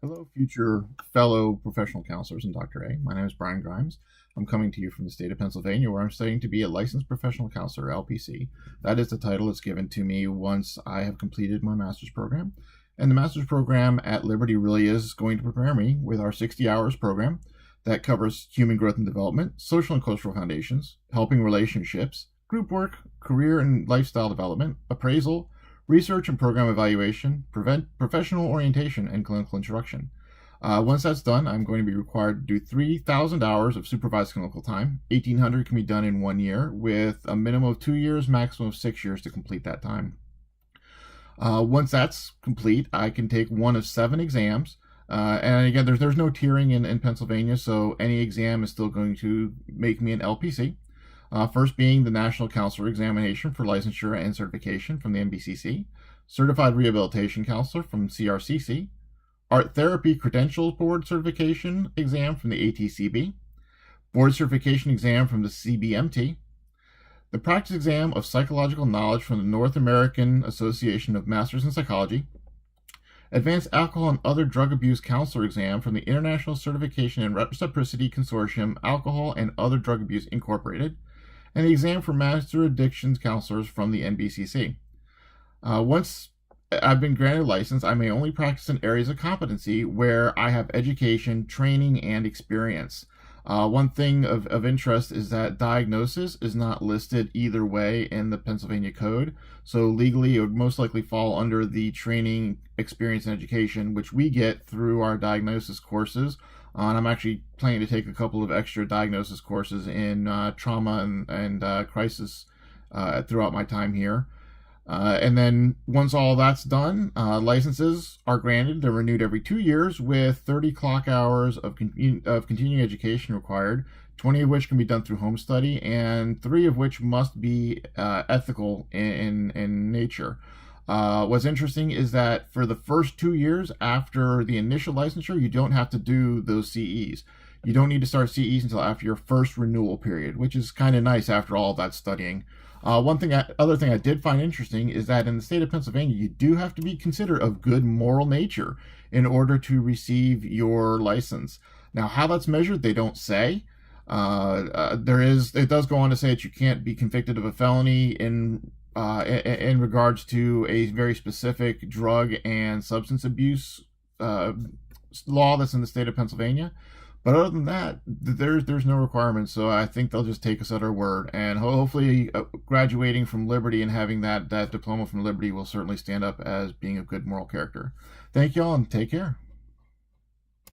Hello, future fellow professional counselors and Dr. A. My name is Brian Grimes. I'm coming to you from the state of Pennsylvania, where I'm studying to be a licensed professional counselor, LPC. That is the title that's given to me once I have completed my master's program. And the master's program at Liberty really is going to prepare me with our 60 hours program that covers human growth and development, social and cultural foundations, helping relationships, group work, career and lifestyle development, appraisal, research and program evaluation, professional orientation, and clinical instruction. Once that's done, I'm going to be required to do 3,000 hours of supervised clinical time. 1,800 can be done in 1 year, with a minimum of 2 years, maximum of 6 years to complete that time. Once that's complete, I can take one of 7 exams. And again, there's no tiering in Pennsylvania, so any exam is still going to make me an LPC. First being the National Counselor Examination for Licensure and Certification from the NBCC, Certified Rehabilitation Counselor from CRCC, Art Therapy Credentials Board Certification Exam from the ATCB, Board Certification Exam from the CBMT, the Practice Exam of Psychological Knowledge from the North American Association of Masters in Psychology, Advanced Alcohol and Other Drug Abuse Counselor Exam from the International Certification and Reciprocity Consortium Alcohol and Other Drug Abuse Incorporated, and the exam for Master Addictions Counselors from the NBCC. Once I've been granted a license, I may only practice in areas of competency where I have education, training, and experience. One thing of interest is that diagnosis is not listed either way in the Pennsylvania Code. So legally, it would most likely fall under the training, experience, and education, which we get through our diagnosis courses. And I'm actually planning to take a couple of extra diagnosis courses in trauma and crisis throughout my time here. And then once all that's done, licenses are granted. They're renewed every 2 years with 30 clock hours of continuing education required, 20 of which can be done through home study, and 3 of which must be ethical in nature. What's interesting is that for the first 2 years after the initial licensure, you don't have to do those CEs. You don't need to start CEs until after your first renewal period, which is kind of nice after all that studying. Other thing I did find interesting is that in the state of Pennsylvania, you do have to be considered of good moral nature in order to receive your license. Now, how that's measured, they don't say. It does go on to say that you can't be convicted of a felony in regards to a very specific drug and substance abuse law that's in the state of Pennsylvania. But other than that, there's no requirements. So I think they'll just take us at our word. And hopefully, graduating from Liberty and having that diploma from Liberty will certainly stand up as being a good moral character. Thank you all, and take care.